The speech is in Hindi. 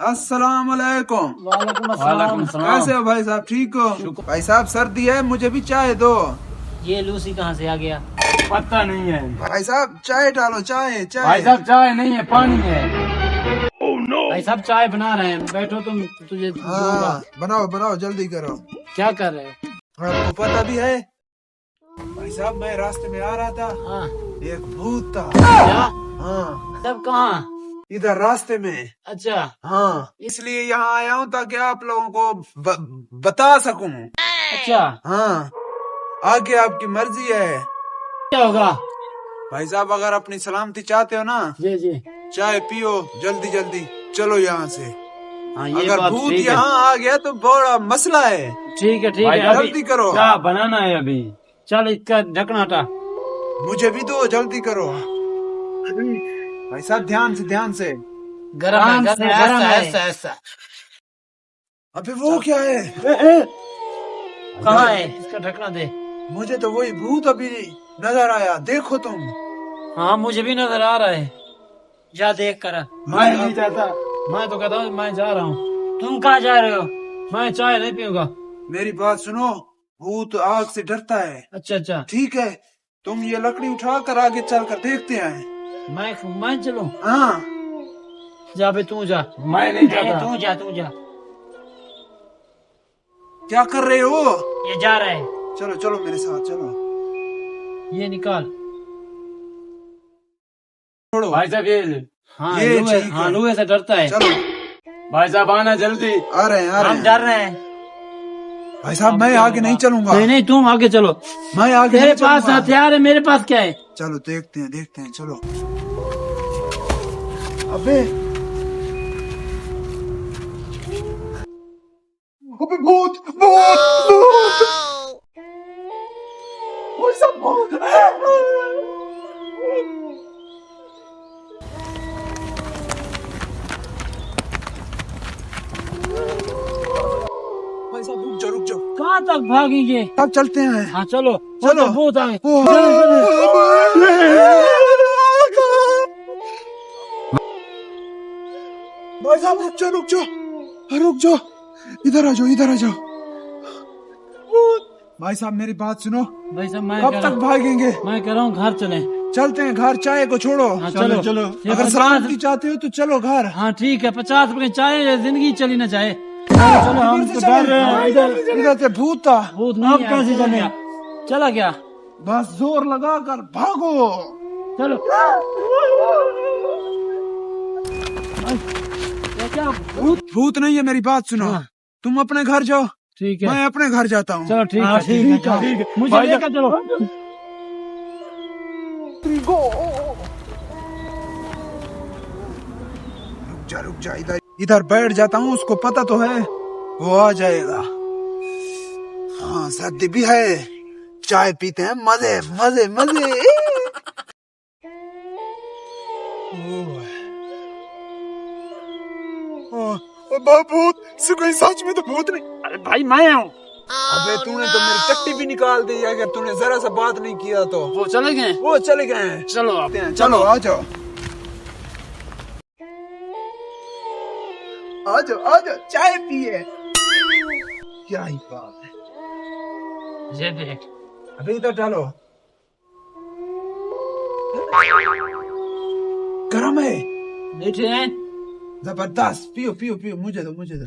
अस्सलाम वालेकुम। वालेकुम अस्सलाम। कैसे हो भाई साहब, ठीक हो? भाई साहब सर्दी है, मुझे भी चाय दो। ये लूसी कहाँ से आ गया? पता नहीं है भाई साहब चाय डालो, चाय चाय। भाई साहब, चाय नहीं है, पानी है। भाई साहब चाय बना रहे हैं, बैठो तुम, तुझे दूंगा। हाँ बनाओ बनाओ, जल्दी करो। क्या कर रहे हो? आपको पता भी है भाई साहब, मैं रास्ते में आ रहा था, हाँ। एक भूत था। क्या? हाँ सब कहाँ? इधर रास्ते में। अच्छा। हाँ इसलिए यहाँ आया हूँ ताकि आप लोगों को बता सकूं। अच्छा हाँ आगे आपकी मर्जी है। क्या होगा? भाई साहब अगर अपनी सलामती चाहते हो ना, जी जी। चाय पियो जल्दी जल्दी, चलो यहाँ से। हाँ ये अगर बात भूत ठीक है। यहाँ आ गया तो बड़ा मसला है। ठीक है ठीक भाई है, साहब, अभी जल्दी करो। क्या बनाना है अभी? चल इसका ढक्कन हटा। मुझे भी दो, जल्दी करो। भाई साहब ध्यान से। गरम है, गरम है, ऐसा, है। ऐसा, ऐसा। अबे वो क्या है? कहाँ है? इसका ढक्कना दे। मुझे तो वही भूत अभी नजर आया, देखो तुम। हाँ मुझे भी नजर आ रहा है। जा देख कर। मैं नहीं चाहता। मैं तो कहता हूँ मैं जा रहा हूँ। तुम कहाँ जा रहे हो? मैं चाय नहीं पीऊंगा। मेरी बात सुनो, भूत आग से डरता है। अच्छा अच्छा। ठीक है, तुम ये लकड़ी उठा कर आगे चल कर देखते हैं। मैं चलूं? हाँ जा बे, तू जा। मैं नहीं चाहता। तू जा तू जा। क्या कर रहे हो? ये जा रहा है। चलो चलो मेरे साथ चलो। ये निकाल। छोड़ो। भाई साहब, ये हाँ ये लुए, ठीक हाँ है। लुए से डरता है। चलो भाई साहब, आना जल्दी। आ रहे हैं आ रहे हम हैं। डर रहे हैं। भाई साहब मैं आगे नहीं चलूंगा। नहीं नहीं, तुम आगे चलो। मैं आगे तेरे नहीं पास चलूंगा। हथियार है, मेरे पास क्या है? चलो देखते हैं चलो। अबे अबे भूत भूत भूत। भाई साहब भूत। भाई साहब रुक जाओ। कहाँ तक भागेंगे? अब चलते हैं। हाँ चलो चलो। भूत आए। भाई साहब रुक जाओ, इधर आ जाओ। भाई साहब मेरी बात सुनो, भाई साहब मैं कब तक भागेंगे? मैं कह रहा हूँ घर चले। चलते हैं घर, चाय को छोड़ो। हाँ चलो चलो। अगर सलामती चाहते हो तो चलो घर। हाँ ठीक है, 50 रुपए की चाय है, जिंदगी चली ना जाए। चलो हम तो डर रहे हैं। इधर से भूत था। भूत नहीं है, कैसे चले? चला क्या? बस जोर लगा कर भागो। चलो। क्या भूत नहीं है, मेरी बात सुनो। हाँ। तुम अपने घर जाओ, ठीक है, मैं अपने घर जाता हूँ। चलो ठीक हाँ, है ठीक है। मुझे भाई लेकर चलो। रुक जा, इधर बैठ जाता हूँ, उसको पता तो है वो आ जाएगा। हाँ सर्दी भी है, चाय पीते हैं, मजे मजे मजे। भूत कोई सच में तो भूत नहीं। अरे भाई मैं हूँ। अबे तूने तो मेरी टट्टी भी निकाल दी, अगर तूने जरा सा बात नहीं किया तो। वो चले गए। वो चले गए हैं। चलो आप। चलो आ जाओ चाय पिए। क्या ही बात है। ये देख। अबे इधर डालो, गरम है। मीठे हैं। जबरदस्त, पियो मुझे दो।